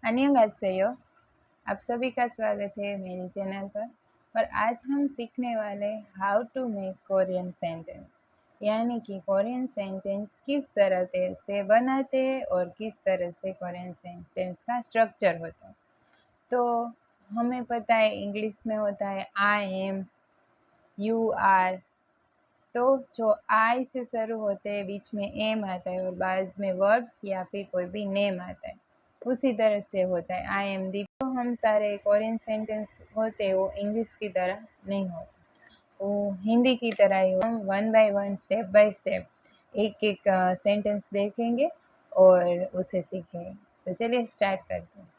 अन्यंगासेयो, आप सभी का स्वागत है मेरे चैनल पर। और आज हम सीखने वाले how to make Korean sentence, यानी कि कोरियन सेंटेंस किस तरह से बनाते हैं और किस तरह से कोरियन सेंटेंस का स्ट्रक्चर होता है। तो हमें पता है इंग्लिश में होता है आई एम, यू आर। तो जो आई से शुरू होते हैं, बीच में एम आता है और बाद में वर्ब्स या फिर कोई भी नेम आता है, उसी तरह से होता है आई एम दीप। तो हम सारे कोरियन सेंटेंस होते हैं वो इंग्लिश की तरह नहीं होते, वो हिंदी की तरह ही। हम one by one, step by step एक एक सेंटेंस देखेंगे और उसे सीखेंगे। तो चलिए स्टार्ट करते हैं।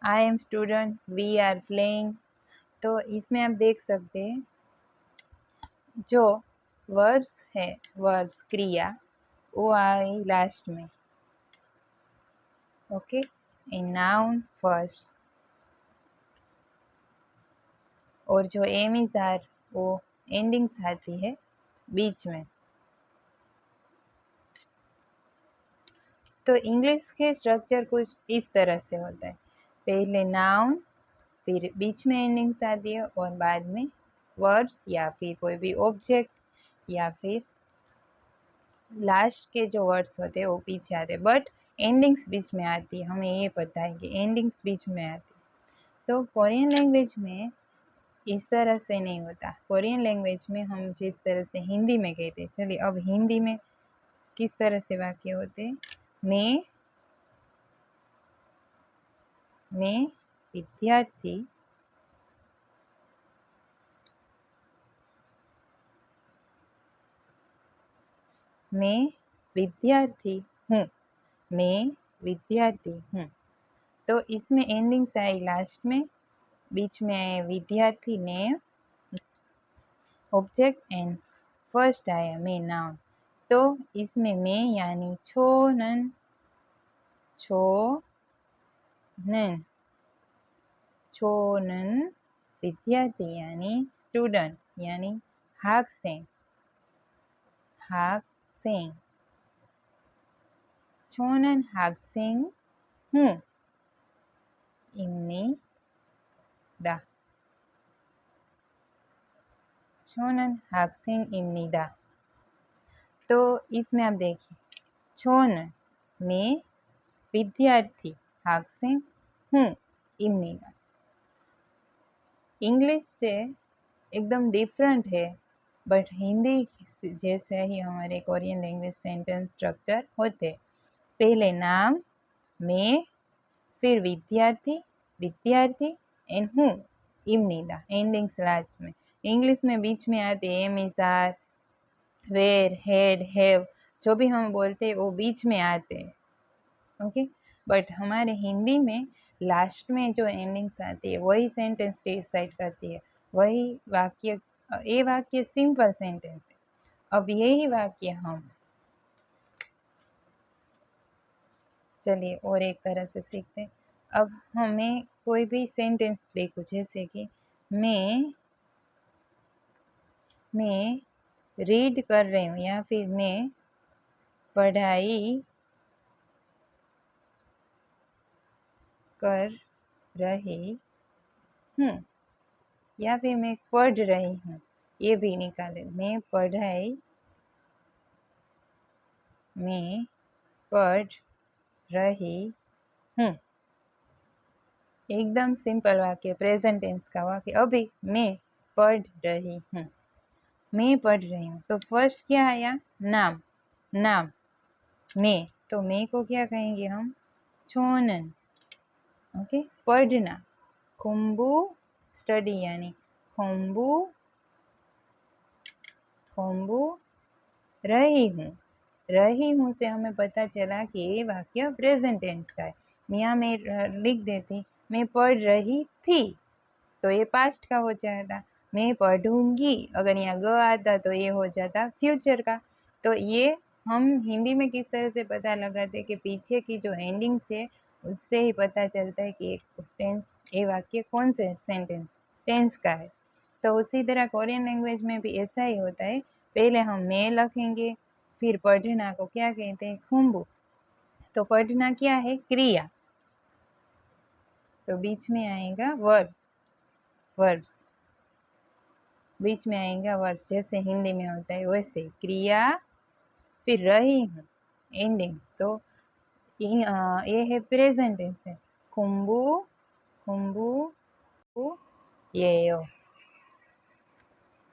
I am student, we are playing. तो इसमें आप देख सकते हैं जो वर्ब्स है, वर्ब्स क्रिया, वो आई लास्ट में। ओके, इन नाउन फर्स्ट, और जो एम इज आर वो एंडिंग्स आती है बीच में। तो इंग्लिश के स्ट्रक्चर कुछ इस तरह से होता है, पहले नाउन, फिर बीच में एंडिंग्स आती है और बाद में वर्ब्स या फिर कोई भी ऑब्जेक्ट, या फिर लास्ट के जो वर्ड्स होते हैं वो पीछे आते हैं, बट एंडिंग्स बीच में आती है। हमें ये पता है कि एंडिंग्स बीच में आती है। तो कोरियन लैंग्वेज में इस तरह से नहीं होता। कोरियन लैंग्वेज में हम जिस तरह से हिंदी में कहते हैं, चलिए अब हिंदी में किस तरह से वाक्य होते हैं। मैं विद्यार्थी मैं विद्यार्थी हूँ, मैं विद्यार्थी हूँ। तो इसमें एंडिंग्स आई लास्ट में, बीच में आए विद्यार्थी नेम, ऑब्जेक्ट, एंड फर्स्ट आया मैं नाउन। तो इसमें मैं यानी छोनन, छोनन विद्यार्थी यानी स्टूडेंट, यानी 학생, छोनन 학생 हूँ 입니다, छोनन 학생입니다। तो इसमें आप देखिए, छोनन मैं विद्यार्थी, 학생 हूँ 입니다। इंग्लिश से एकदम डिफरेंट है, बट हिंदी जैसे ही हमारे कोरियन लैंग्वेज सेंटेंस स्ट्रक्चर होते। पहले नाम मैं, फिर विद्यार्थी एंड हूँ 입니다, एंडिंग्स लास्ट में। इंग्लिश में बीच में आते am, is, are, were, had, have, जो भी हम बोलते हैं वो बीच में आते हैं। ओके, बट हमारे हिंदी में लास्ट में जो एंडिंग्स आती है वही सेंटेंस डिसाइड करती है, वही वाक्य। ये वाक्य सिंपल सेंटेंस है। अब यही वाक्य हम चलिए और एक तरह से सीखते हैं। अब हमें कोई भी सेंटेंस देखो, जैसे कि मैं रीड कर रही हूँ, या फिर मैं पढ़ाई कर रही हूँ, या फिर मैं पढ़ रही हूँ, ये भी निकाले। मैं पढ़ रही हूँ, एकदम सिंपल वाक्य, प्रेजेंट टेंस का वाक्य। अभी मैं पढ़ रही हूँ, मैं पढ़ रही हूँ। तो फर्स्ट क्या आया, नाम, मैं, तो मैं को क्या कहेंगे हम, छोनन। ओके, पढ़ना, खुम्बू, स्टडी यानी खुम्बू रही हूँ से हमें पता चला कि ये वाक्य प्रेजेंट टेंस का है। यहाँ मैं लिख देती मैं पढ़ रही थी, तो ये पास्ट का हो जाता। मैं पढ़ूंगी, अगर यहाँ ग आता तो ये हो जाता फ्यूचर का। तो ये हम हिंदी में किस तरह से पता लगाते कि पीछे की जो एंडिंग्स है उससे ही पता चलता है कि ये वाक्य कौन से सेंटेंस टेंस का है। तो उसी तरह कोरियन लैंग्वेज में भी ऐसा ही होता है, पहले हम मैं लिखेंगे, फिर पढ़ना को क्या कहते हैं, खुम्बू। तो पढ़ना क्या है, क्रिया, तो बीच में आएगा वर्ब्स, वर्ब्स बीच में आएगा वर्ब, जैसे हिंदी में होता है वैसे क्रिया, फिर रही हूँ एंडिंग। तो ये है प्रेजेंट टेंस है, खुम्बू खुम्बू ये यो,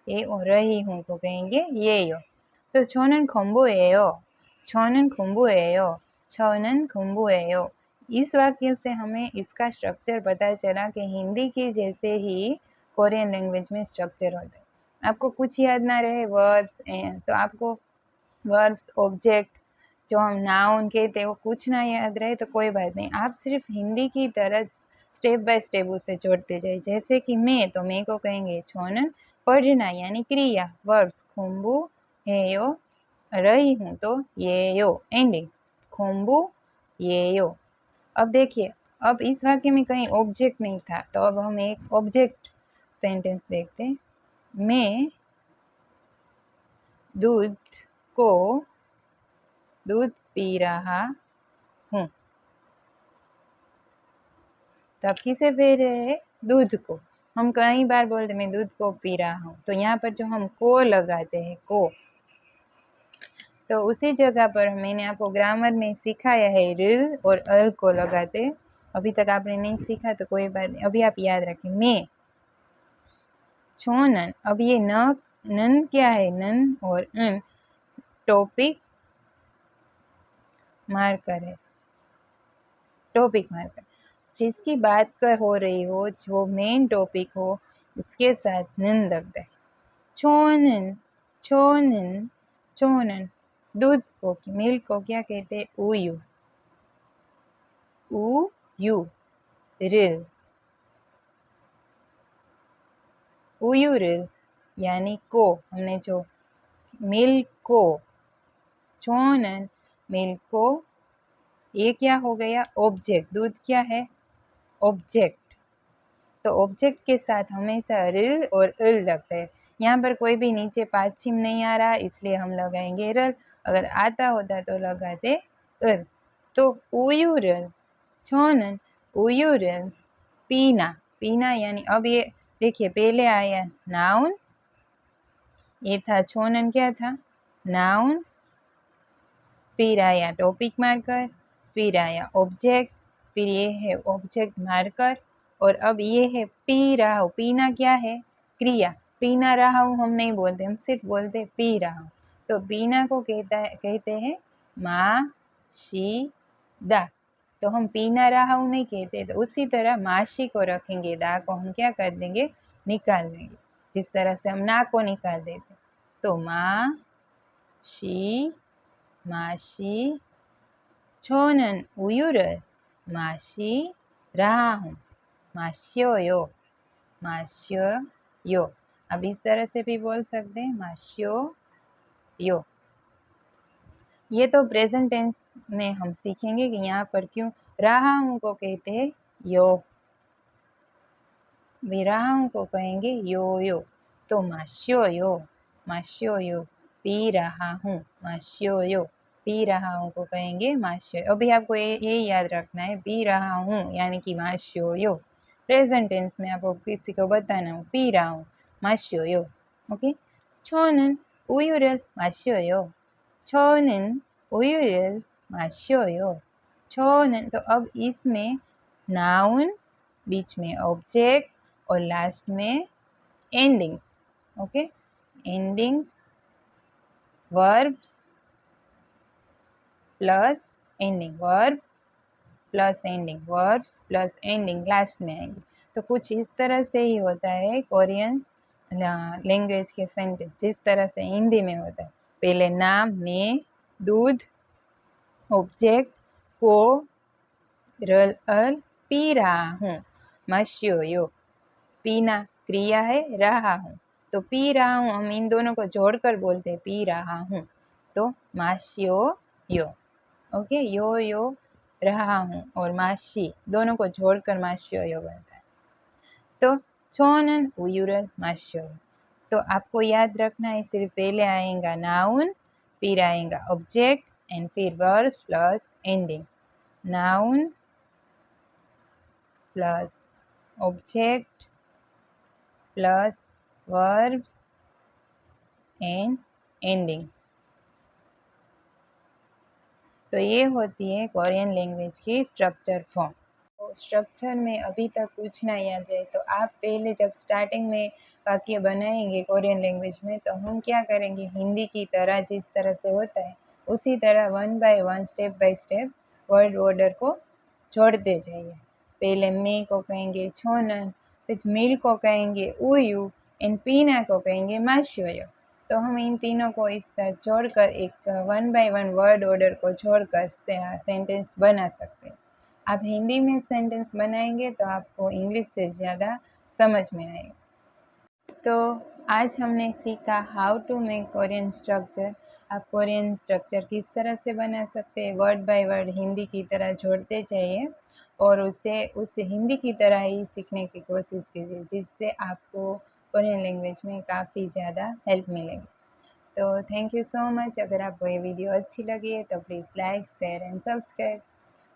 ये रही हूँ को कहेंगे ये यो। तो 저는 공부해요, 저는 공부해요, 저는 공부해요। इस वाक्य से हमें इसका स्ट्रक्चर पता चला कि हिंदी के जैसे ही कोरियन लैंग्वेज में स्ट्रक्चर होता है। आपको कुछ याद ना रहे वर्ब्स तो आपको वर्ब्स ऑब्जेक्ट जो हम नाउन कहते हैं वो कुछ ना याद रहे तो कोई बात नहीं, आप सिर्फ हिंदी की तरह स्टेप बाय स्टेप उसे जोड़ते जाइए। जैसे कि मैं, तो मैं को कहेंगे छोनन, पढ़ना यानी क्रिया वर्ब्स, खुम्बू है यो, रही हूँ तो ये यो एंडिंग, खुम्बू ये यो। अब देखिए, अब इस वाक्य में कहीं ऑब्जेक्ट नहीं था, तो अब हम एक ऑब्जेक्ट सेंटेंस देखते हैं। मैं दूध पी रहा हूँ। तब किसे पी रहे हैं, दूध को। हम कई बार बोलते मैं दूध को पी रहा हूँ, तो यहाँ पर जो हम को लगाते हैं को, तो उसी जगह पर मैंने आपको ग्रामर में सिखाया है रिल और अल को लगाते। अभी तक आपने नहीं सीखा तो कोई बात नहीं, अभी आप याद रखें। मैं छोनन, अब ये नन क्या है, नन और अन टॉपिक मार्कर है, टॉपिक मार्कर जिसकी बात कर हो रही हो, जो मेन टॉपिक हो उसके साथ नन लगता है। छोनन छोनन छोनन, दूध को मिल्क को क्या कहते हैं, उयू, उयू रिल, उयू रिल यानी को, हमने जो मिल्क को, छोनन मिल्क को, ये क्या हो गया, ऑब्जेक्ट, दूध क्या है, ऑब्जेक्ट। तो ऑब्जेक्ट के साथ हमेशा रिल और इल लगता है। यहाँ पर कोई भी नीचे पाछिम नहीं आ रहा, इसलिए हम लगाएंगे रल, अगर आता होता तो लगाते इल। तो उयूरल छोनन उयूरल, पीना, पीना यानी, अब ये देखिए पहले आया नाउन, ये था छोनन क्या था, नाउन, फिर आया टॉपिक मार्कर, फिर आया ऑब्जेक्ट, फिर ये है ऑब्जेक्ट मार्कर, और अब ये है पी रहा हूँ। पीना क्या है, क्रिया, पीना रहा हूँ हम नहीं बोलते, हम सिर्फ बोलते पी रहा हूँ। तो पीना को कहते हैं मा शी दा, तो हम पीना रहा हूँ नहीं कहते। तो उसी तरह माशी को रखेंगे, दा को हम क्या कर देंगे, निकाल देंगे, जिस तरह से हम ना को निकाल देते। तो मा शी 마시, 저는 우유를 마시라 हूँ, 마셔요, 마셔요। अब इस तरह से भी बोल सकते हैं, माश्यो। ये तो प्रेजेंट टेंस में हम सीखेंगे कि यहाँ पर क्यों रहा हूँ को कहते हैं यो, भी रहा हूँ को कहेंगे यो। तो माश्यो, पी रहा हूँ, माश्यो, पी रहा हूँ को कहेंगे माश्यो। अभी आपको ये याद रखना है, पी रहा हूँ यानी कि माश्यो। प्रेजेंट टेंस में आपको किसी को बताना हो, पी रहा हूँ, माश्यो। ओके, 저는 우유를 마셔요, 저는 우유를 마셔요, 저는। तो अब इसमें नाउन, बीच में ऑब्जेक्ट और लास्ट में endings. Okay, endings, verbs plus ending, verb plus ending, verbs plus ending last में आएंगे। तो कुछ इस तरह से ही होता है कोरियन लैंग्वेज के सेंटेंस, जिस तरह से हिंदी में होता है। पहले नाम, मैं, दूध, ऑब्जेक्ट को, रल अल, पी रहा हूँ, माश्यो, पीना क्रिया है, रहा हूँ, तो पी रहा हूँ हम इन दोनों को जोड़कर बोलते हैं पी रहा हूँ, तो माश्यो। ओके, यो रहा हूँ और माशी दोनों को जोड़कर माश्यो बनता है। तो छोनन उयुरल माश्योर। तो आपको याद रखना है, सिर्फ पहले आएगा नाउन, फिर आएगा ऑब्जेक्ट एंड फिर verb plus ending. Noun plus object plus verbs and endings. तो ये होती है कोरियन लैंग्वेज की स्ट्रक्चर फॉर्म। तो स्ट्रक्चर में अभी तक कुछ नहीं आ जाए तो आप पहले जब स्टार्टिंग में वाक्य बनाएंगे कोरियन लैंग्वेज में, तो हम क्या करेंगे, हिंदी की तरह जिस तरह से होता है उसी तरह one by one step by step word order को जोड़ते जाइए। पहले मे को कहेंगे छोनन, फिर मिल को कहेंगे उयू एंड पीना को कहेंगे माश्योयो। तो हम इन तीनों को इस साथ जोड़कर एक one by one word order को जोड़कर सेंटेंस बना सकते हैं। आप हिंदी में सेंटेंस बनाएंगे तो आपको इंग्लिश से ज़्यादा समझ में आएगा। तो आज हमने सीखा how to make Korean structure. आप कोरियन स्ट्रक्चर किस तरह से बना सकते हैं, वर्ड बाय वर्ड हिंदी की तरह जोड़ते जाइए और उस हिंदी की तरह ही सीखने की कोशिश कीजिए, जिससे आपको कोरियन लैंग्वेज में काफ़ी ज़्यादा हेल्प मिलेगी। तो थैंक यू सो मच। अगर आपको ये वीडियो अच्छी लगी है तो please like share and subscribe.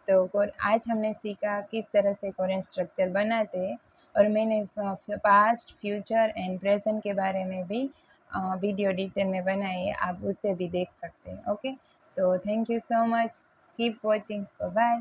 तो आज हमने सीखा किस तरह से कोरियन स्ट्रक्चर बनाते हैं, और मैंने पास्ट फ्यूचर एंड प्रेजेंट के बारे में भी वीडियो डिटेल में बनाई है, आप उसे भी देख सकते हैं। ओके, तो thank you so much, keep watching, bye.